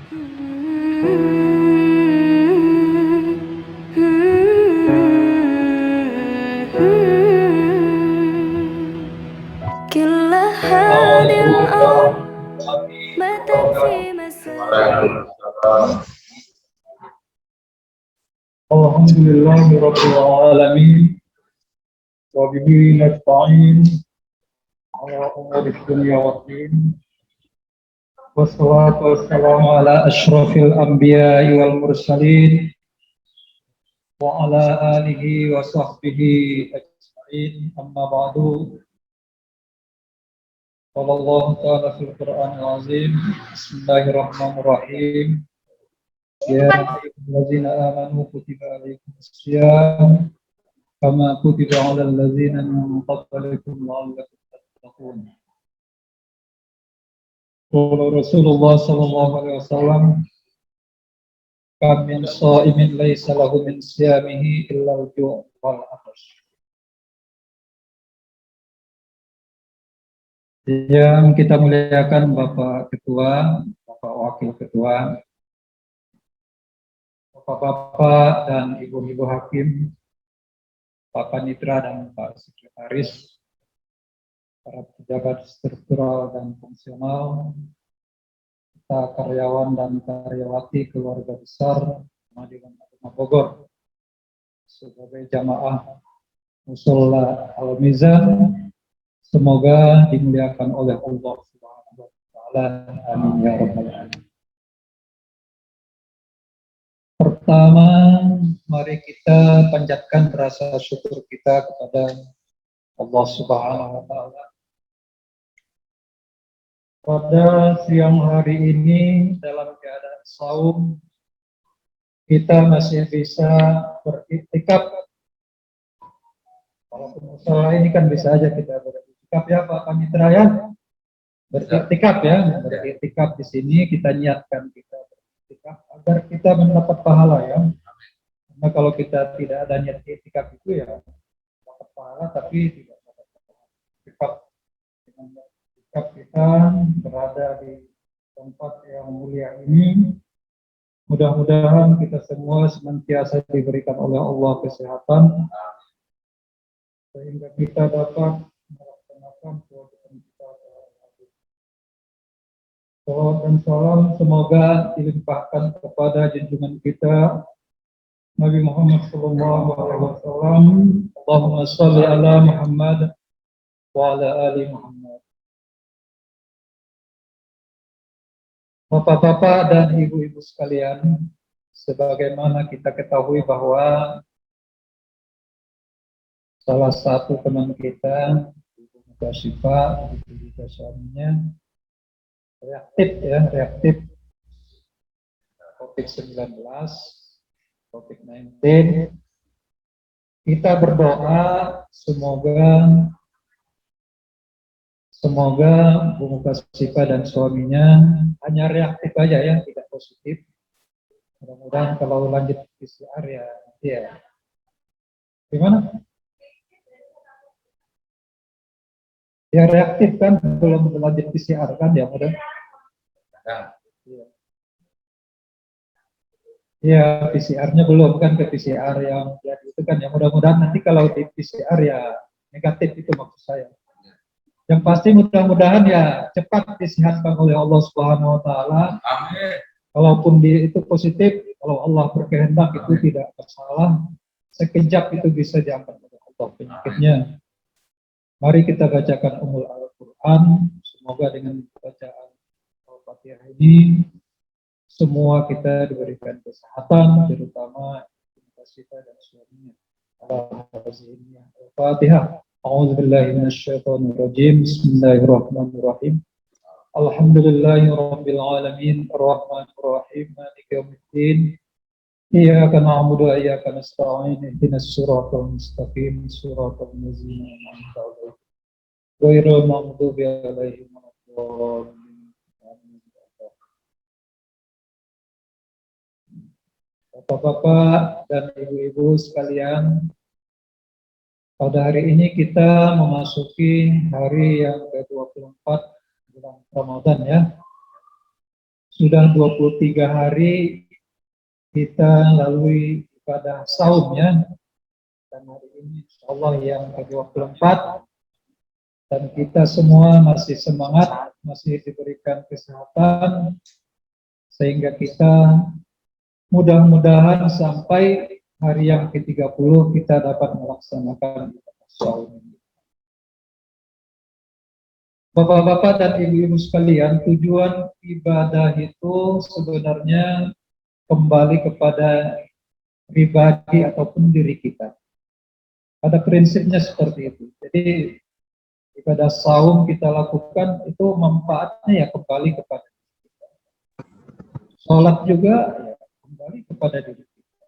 كل هذه الأرض باتت في مساء. الحمد لله رب العالمين وبه نستعين على أمور الدنيا والدين والصلاة والسلام على أشرف الأنبياء والمرسلين وعلى آله وصحبه أجمعين أما بعد قال الله تعالى في القرآن العظيم بسم الله الرحمن الرحيم يا أيها الذين آمنوا كتب عليكم الصيام كما كتب على الذين من قبلكم لعلكم تتقون. قال رسول الله صلى الله عليه وسلم كم من صائم ليس له من صيامه إلا الجوع والعطش. Yang kita muliakan Bapak Ketua, Bapak Wakil Ketua, Bapak-bapak dan Ibu-ibu Hakim, Pak Panitra dan Pak Sekretaris, para pejabat struktural dan fungsional, kita karyawan dan karyawati keluarga besar Pengadilan Agama Bogor, sebagai jamaah Mushola Al-Mizan, semoga dimuliakan oleh Allah Subhanahu wa taala. Amin ya rabbal alamin. Pertama, mari kita panjatkan rasa syukur kita kepada Allah Subhanahu wa taala. Pada siang hari ini dalam keadaan saum kita masih bisa beriktikaf. Walaupun musola ini kan bisa aja kita beriktikaf ya Pak Panitra ya. Beriktikaf ya, beriktikaf di sini kita niatkan kita beriktikaf agar kita mendapat pahala ya. Karena kalau kita tidak ada niat iktikaf itu ya dapat pahala tapi tidak dapat pahala. Dengan iktikaf kita berada di tempat yang mulia ini, mudah-mudahan kita semua senantiasa diberikan oleh Allah kesehatan sehingga kita dapat melaksanakan kewajiban kita. Salawat dan salam semoga dilimpahkan kepada junjungan kita Nabi Muhammad sallallahu alaihi wasallam. Allahumma shalli ala Muhammad wa ala ali Muhammad. Bapak-bapak dan ibu-ibu sekalian, sebagaimana kita ketahui bahwa salah satu teman kita, Ibu Mukashifa, Ibu suaminya reaktif COVID-19, COVID-19. Kita berdoa semoga Bu Mukashifa dan suaminya hanya reaktif aja ya, tidak positif. Mudah-mudahan kalau lanjut PCR ya nanti ya. Gimana? Ya reaktif kan, belum lanjut PCR kan ya mudah. Ya PCR-nya belum kan, ke PCR yang jadi itu kan ya, mudah-mudahan nanti kalau di PCR ya negatif, itu maksud saya. Yang pasti mudah-mudahan ya cepat disehatkan oleh Allah Subhanahu wa taala. Amin. Kalaupun itu positif, kalau Allah berkehendak itu tidak masalah. Sekejap itu bisa diangkat oleh Allah penyakitnya. Mari kita bacakan Ummul Al-Quran. Semoga dengan bacaan Al-Fatihah ini semua kita diberikan kesehatan, terutama Mukashifa dan suaminya. Al-Fatihah. A'udzubillahi minasyaitonirrajim. Bismillahirrahmanirrahim. Alhamdulillahirabbil alamin, arrahmanirrahim, maliki yaumiddin. Iyyaka na'budu wa iyyaka nasta'in. Ihdinas siratal mustaqim, siratal ladzina an'amta 'alaihim ghairil maghdubi 'alaihim waladdallin. Bapak-bapak dan ibu-ibu sekalian, pada hari ini kita memasuki hari yang ke-24 bulan Ramadan ya. sudah 23 hari kita lalui ibadah saum ya. Dan hari ini insya Allah yang ke-24 dan kita semua masih semangat, masih diberikan kesehatan sehingga kita mudah-mudahan sampai hari yang ke-30 kita dapat melaksanakan ibadah saum. Bapak-bapak dan ibu-ibu sekalian, tujuan ibadah itu sebenarnya kembali kepada pribadi ataupun diri kita. Pada prinsipnya seperti itu. Jadi ibadah saum kita lakukan itu manfaatnya ya kembali kepada diri kita. Sholat juga ya kembali kepada diri kita.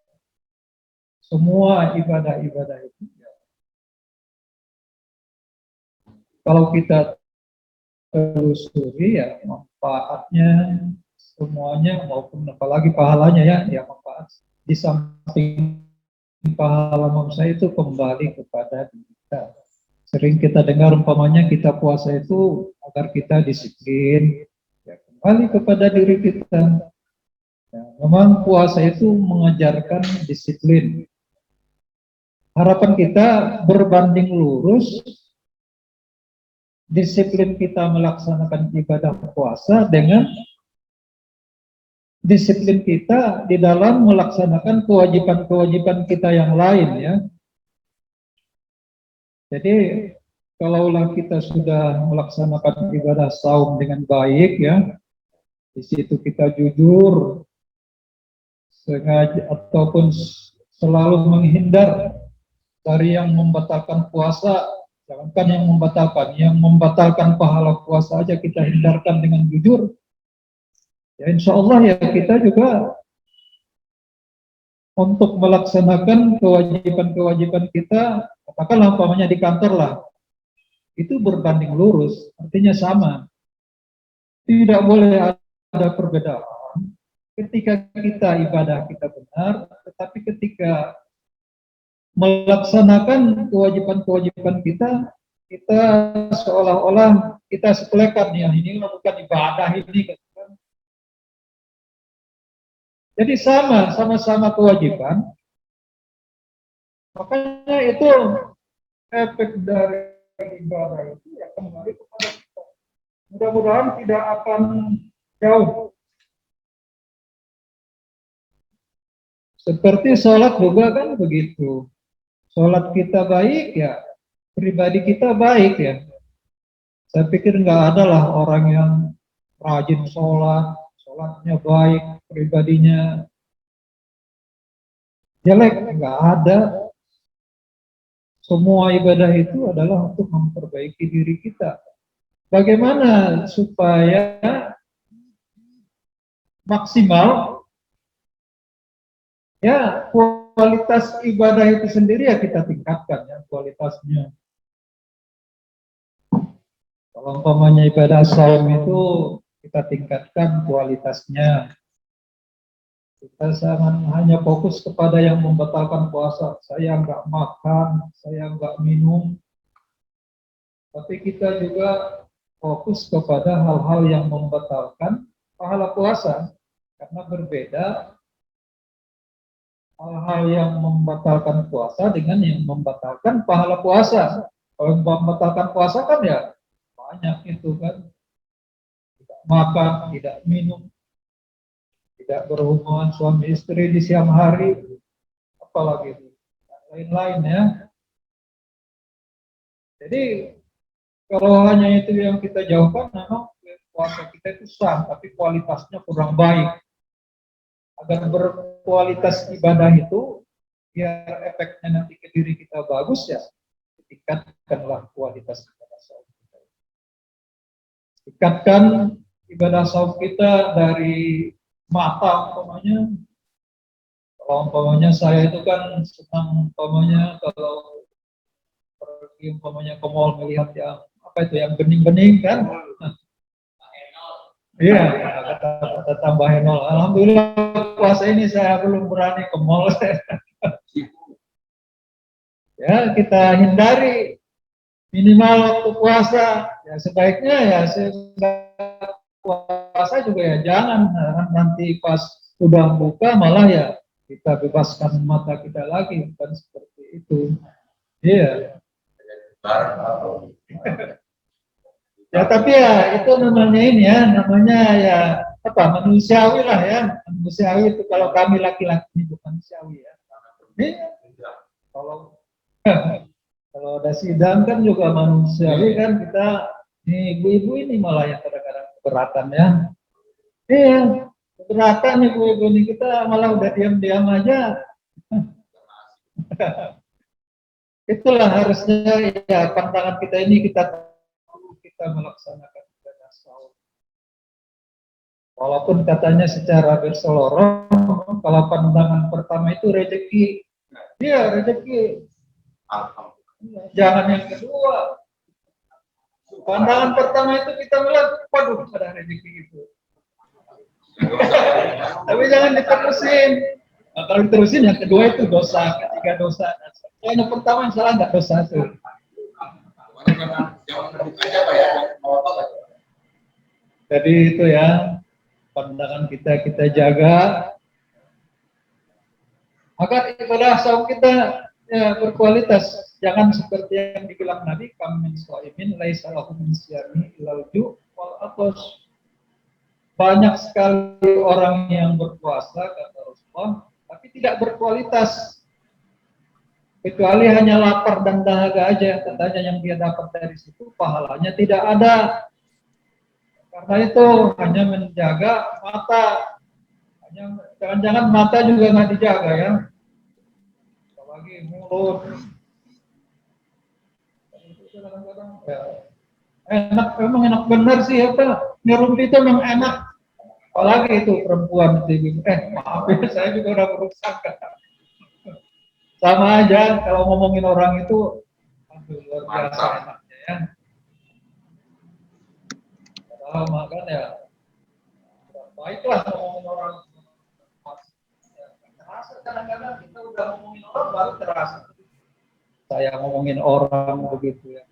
Semua ibadah-ibadah itu ya. Kalau kita telusuri ya manfaatnya semuanya maupun apalagi pahalanya ya manfaat di samping pahala manusia itu kembali kepada diri kita. Sering kita dengar umpamanya kita puasa itu agar kita disiplin, ya kembali kepada diri kita. Ya, memang puasa itu mengajarkan disiplin. Harapan kita berbanding lurus disiplin kita melaksanakan ibadah puasa dengan disiplin kita di dalam melaksanakan kewajiban-kewajiban kita yang lain ya. Jadi kalaulah kita sudah melaksanakan ibadah saum dengan baik ya, di situ kita jujur, sengaja ataupun selalu menghindar dari yang membatalkan puasa, jangankan yang membatalkan pahala puasa aja kita hindarkan dengan jujur. Ya insya Allah ya kita juga untuk melaksanakan kewajiban-kewajiban kita, katakanlah umpamanya di kantor lah, itu berbanding lurus, artinya sama. Tidak boleh ada perbedaan. Ketika kita ibadah kita benar, tetapi ketika melaksanakan kewajiban-kewajiban kita, kita seolah-olah kita sepelekan ya ini bukan ibadah ini. Jadi sama-sama kewajiban. Makanya itu efek dari ibadah itu ya kembali kepada kita. Mudah-mudahan tidak akan jauh. Seperti sholat juga kan begitu. Sholat kita baik ya, pribadi kita baik ya. Saya pikir nggak ada lah orang yang rajin sholat, sholatnya baik, pribadinya jelek, nggak ada. Semua ibadah itu adalah untuk memperbaiki diri kita. Bagaimana supaya maksimal ya kualitas ibadah itu sendiri ya kita tingkatkan ya kualitasnya. Kalau umpamanya ibadah saum itu kita tingkatkan kualitasnya. Kita jangan hanya fokus kepada yang membatalkan puasa. Saya nggak makan, saya nggak minum. Tapi kita juga fokus kepada hal-hal yang membatalkan pahala puasa. Karena berbeda hal-hal yang membatalkan puasa dengan yang membatalkan pahala puasa. Kalau membatalkan puasa kan ya banyak itu kan. Tidak makan, tidak minum, tidak berhubungan suami istri di siang hari, apalagi lain-lain ya. Jadi kalau hanya itu yang kita jauhkan, memang puasa kita itu sah, tapi kualitasnya kurang baik. Agar berkualitas ibadah itu, biar efeknya nanti ke diri kita bagus ya, tingkatkanlah kualitas ibadah saum kita. Tingkatkan ibadah saum kita dari mata umpamanya. Kalau umpamanya saya itu kan senang umpamanya kalau pergi umpamanya ke mall melihat yang apa itu yang bening-bening kan. Iya, kata tambah nol. Alhamdulillah puasa ini saya belum berani ke mall. Ya kita hindari minimal waktu puasa. Ya sebaiknya ya puasa juga ya jangan nanti pas sudah buka malah ya kita bebaskan mata kita lagi, bukan seperti itu. Iya. Ya tapi ya itu namanya ini ya, namanya ya apa, manusiawi lah ya, manusiawi itu kalau kami laki-laki itu manusiawi ya. Iya. Kalau kalau ada sidang kan juga manusiawi kan, kita ini ibu-ibu ini malah yang kadang-kadang keberatan ya. Iya, keberatan ibu-ibu ini, kita malah udah diam-diam aja. Itulah harusnya ya pandangan kita ini, kita melaksanakan ibadah saum. Walaupun katanya secara berseloroh, kalau pandangan pertama itu rezeki, iya rezeki. Jangan yang kedua. Pandangan pertama itu kita melihat, waduh ada rezeki itu. Tapi jangan diterusin. Nah, kalau diterusin yang kedua itu dosa, ketiga dosa. Yang pertama yang salah nggak dosa tuh. Jadi itu ya, pandangan kita jaga agar ibadah saum kita ya berkualitas. Jangan seperti yang dibilang Nabi, kam min shaimin laisa lahu min siyami illal ju' wal atas. Banyak sekali orang yang berpuasa kata Rasulullah, tapi tidak berkualitas, kecuali hanya lapar dan dahaga aja. Katanya yang dia dapat dari situ pahalanya tidak ada. Karena itu hanya menjaga mata, jangan-jangan mata juga nggak dijaga ya, apalagi mulut. Kadang-kadang ya, enak, memang enak benar sih apa, ngerumpi itu memang enak. Apalagi itu perempuan itu, maaf ya, saya juga udah berusaha. Sama aja kalau ngomongin orang itu, aduh, luar biasa enaknya ya. Padahal makan ya, baiklah ngomongin orang. Terasa kadang-kadang kita udah ngomongin orang baru terasa. Saya ngomongin orang begitu ya.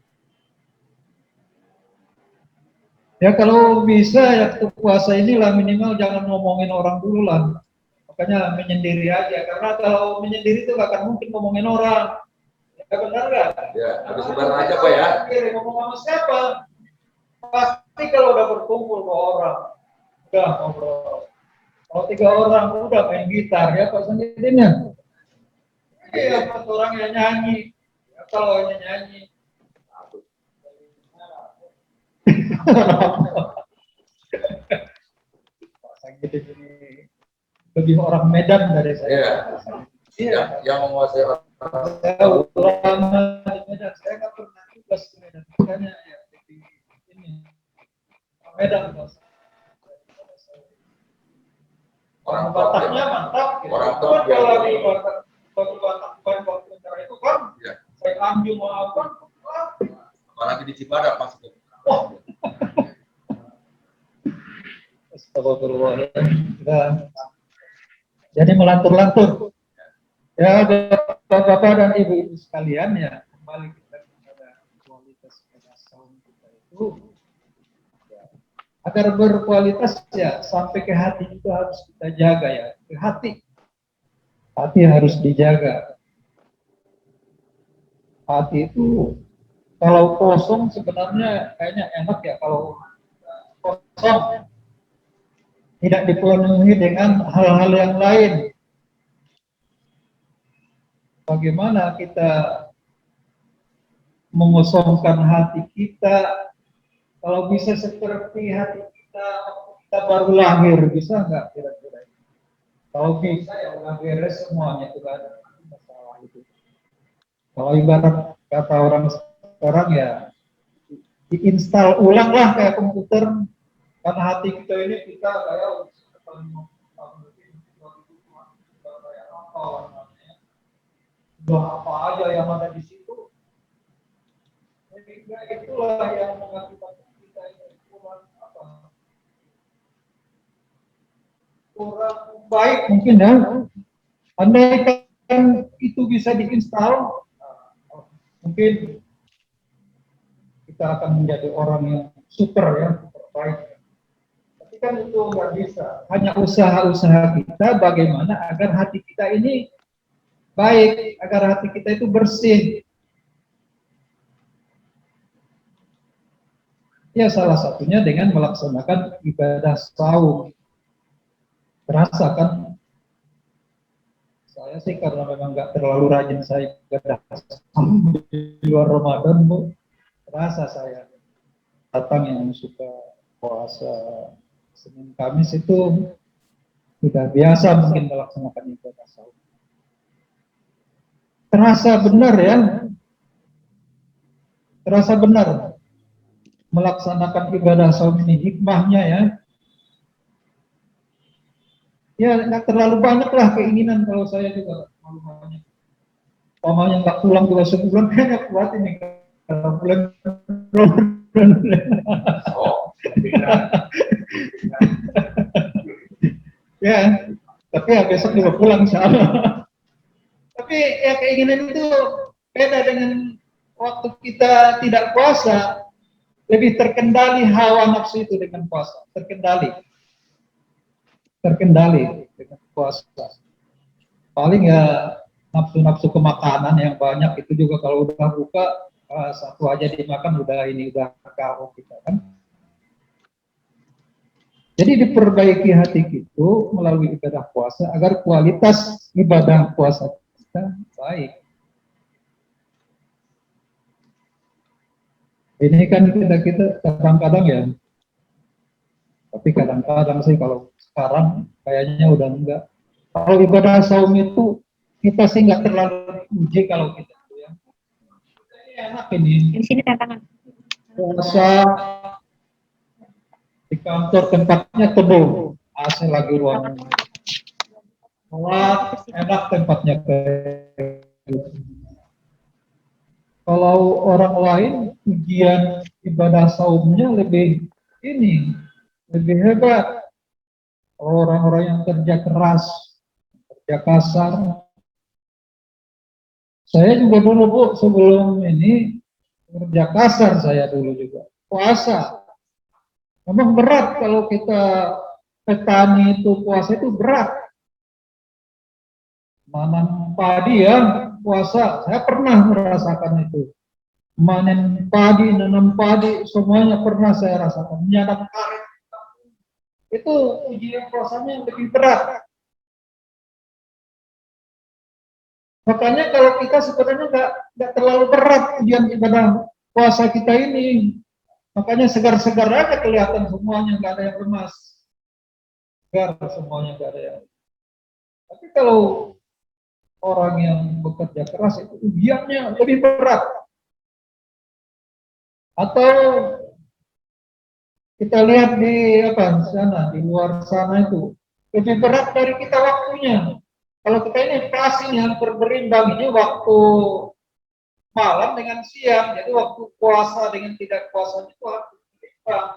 Ya kalau bisa ya puasa inilah minimal jangan ngomongin orang dulu lah. Makanya menyendiri aja, karena kalau menyendiri itu gak akan mungkin ngomongin orang. Ya benar nggak? Ya, habis lebaran aja Pak ya. Ngomong sama siapa? Pasti kalau udah berkumpul ke orang, udah ngobrol. Kalau 3 orang udah main gitar ya Pak sendirinya. Iya, 4 orang yang nyanyi. Ya, kalau hanya nyanyi. ini lebih orang Medan dari saya. Iya. Iya. Yang menguasai orang. Saya ulama di Medan, saya nggak pernah tugas di Medan. Makanya ya ini Medan bos. Orang Bataknya mantap. Orang Batak kalau di Batak, Batak negara itu kan, saya Tanjung apa? Apalagi di Cibadak masuk. Astagfirullahaladzim. Jadi melantur-lantur. Ya, Bapak dan Ibu sekalian ya, kembali kita kepada kualitas saum kita itu. Ya, agar berkualitas ya sampai ke hati itu harus kita jaga ya. Ke hati harus dijaga. Hati itu kalau kosong sebenarnya kayaknya enak ya, kalau kosong tidak dipenuhi dengan hal-hal yang lain. Bagaimana kita mengosongkan hati kita? Kalau bisa seperti hati kita baru lahir, bisa nggak kira-kira? Kalau bisa ya udah beres semuanya, itu kan masalah itu. Kalau ibarat kata orang sekarang ya diinstal ulang lah kayak komputer, karena hati kita ini kita kayak apa aja yang ada di situ. Sehingga itulah yang mengakibatkan kita ini kurang baik mungkin ya. Andai kan itu bisa diinstal, mungkin kita akan menjadi orang yang super ya, super baik. kan itu nggak bisa. Hanya usaha-usaha kita bagaimana agar hati kita ini baik, agar hati kita itu bersih. Ya salah satunya dengan melaksanakan ibadah saum. Terasa kan, saya sih karena memang nggak terlalu rajin saya ibadah saum di luar Ramadan, Bu. Terasa saya datang yang suka puasa Senin Kamis itu sudah biasa mungkin melaksanakan ibadah saum. Terasa benar ya, terasa benar melaksanakan ibadah saum ini, hikmahnya ya. Ya nggak terlalu banyak lah keinginan, kalau saya juga terlalu banyak. Pamanya nggak pulang juga sebulan, kayaknya kuat ini kalau bulan. Ya, tapi ya besok juga pulang insyaallah. Tapi ya keinginan itu beda dengan waktu kita tidak puasa, lebih terkendali hawa nafsu itu dengan puasa, terkendali dengan puasa. Paling ya nafsu-nafsu kemakanan yang banyak itu juga kalau udah buka satu aja dimakan udah ini udah karo kita kan. Jadi diperbaiki hati kita melalui ibadah puasa agar kualitas ibadah puasa kita baik. Ini kan kita kadang-kadang ya, tapi kadang-kadang sih kalau sekarang kayaknya udah enggak. Kalau ibadah saum itu kita sih nggak terlalu uji kalau kita ya. Ini enak ini. Di sini tantangan. Puasa di kantor tempatnya teduh, AC lagi ruangan. Sholat enak tempatnya. Kalau orang lain ujian ibadah saumnya lebih ini, lebih hebat. Orang-orang yang kerja keras, kerja kasar. Saya juga dulu Bu, sebelum ini kerja kasar saya dulu juga. Puasa. Memang berat kalau kita petani itu puasa itu berat. Nanam padi ya, puasa. Saya pernah merasakan itu. Manen padi, nanam padi, semuanya pernah saya rasakan. Menyadap karet. Itu ujian puasanya lebih berat. Makanya kalau kita sebenarnya nggak terlalu berat ujian ibadah puasa kita ini. Makanya segar-segar aja kelihatan semuanya, nggak ada yang lemas. Segar semuanya, nggak ada yang. Tapi kalau orang yang bekerja keras itu ujiannya lebih berat. Atau kita lihat di apa sana, di luar sana itu lebih berat dari kita waktunya. Kalau kita ini inflasi yang berimbang ini waktu malam dengan siang, jadi waktu puasa dengan tidak puasa itu waktu berimbang.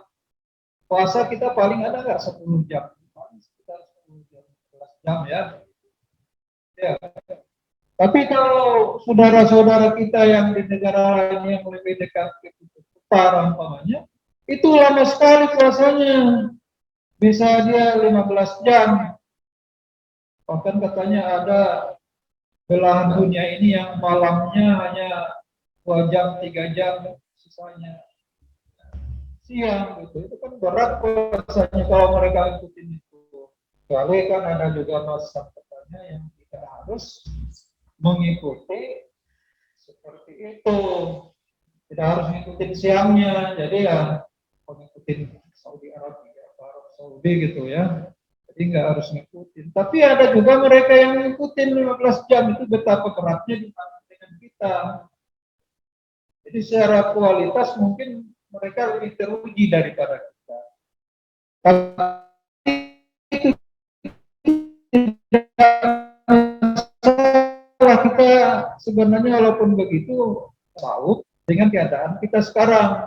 Puasa kita paling ada nggak 10 jam, sekitar 10 jam, 11 jam ya. Ya. Tapi kalau saudara-saudara kita yang di negara lain yang lebih dekat ke utara umpamanya, itu lama sekali puasanya. Bisa dia 15 jam. Bahkan katanya ada belahan dunia ini yang malamnya hanya 2 jam, 3 jam, sisanya siang gitu. Itu kan berat puasanya kalau mereka ikutin itu. Kecuali kan ada juga masa katanya yang kita harus mengikuti seperti itu, tidak harus mengikuti siangnya, jadi ya mengikuti Saudi Arabia atau Arab Saudi gitu ya, jadi nggak harus ngikutin. Tapi ada juga mereka yang ngikutin 15 jam, itu betapa beratnya dibanding dengan kita. Jadi secara kualitas mungkin mereka lebih teruji daripada kita. Tapi itu kita sebenarnya walaupun begitu tahu dengan keadaan kita sekarang.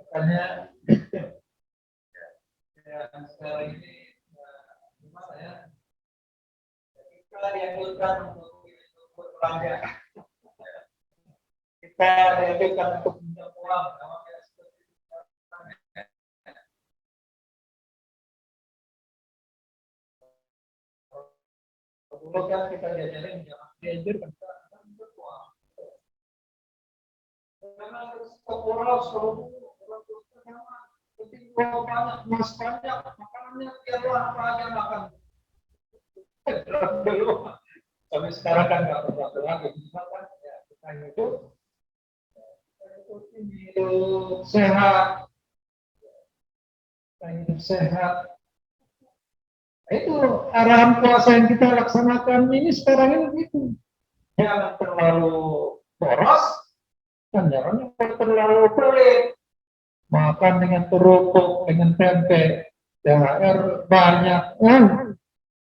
Makanya ya, sekarang ini gimana ya? Kita dianjurkan untuk berbelanja. Kita dianjurkan untuk pinjam uang. Dulu kan kita diajarin jangan dianjurkan kita pinjam uang. Karena sekolah selalu penting uang banyak, emas banyak, makanannya biarlah apa aja makan. Dulu sampai sekarang kan nggak berlaku lagi. Misalkan ya kita hidup sehat, kita hidup sehat. Itu arahan puasa yang kita laksanakan ini sekarang ini begitu. Jangan terlalu boros, dan jangan terlalu pelit. Makan dengan kerupuk, dengan tempe, THR banyak,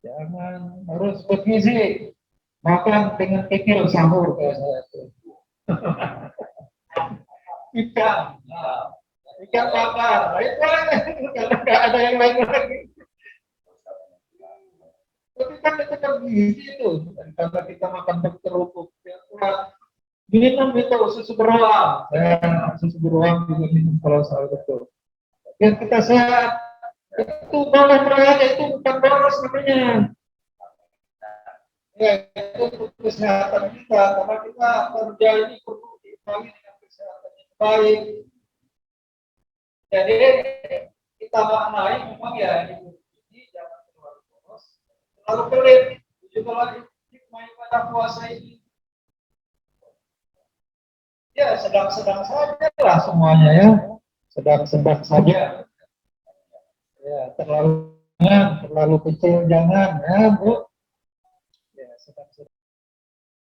jangan harus bergizi. Makan dengan kikil sahur kayak saya itu. Ikan bakar, itu karena nggak ada yang lain lagi. Tapi kan itu kan gizi itu, karena kita makan berkerupuk, ya kurang. Minum itu susu beruang, susu beruang juga minum kalau sahur itu. Biar kita sehat, itu boleh berolahraga itu bukan boros namanya. Ya itu untuk kesehatan kita, karena kita kerja ini perlu diimbangi dengan kesehatan yang baik. Jadi kita maknai memang ya ini jangan terlalu boros, terlalu pelit, juga lagi hikmah pada puasa ini. Ya sedang-sedang saja lah semuanya ya, sedang-sedang saja. Ya terlalu kecil jangan ya Bu. Ya sedang-sedang.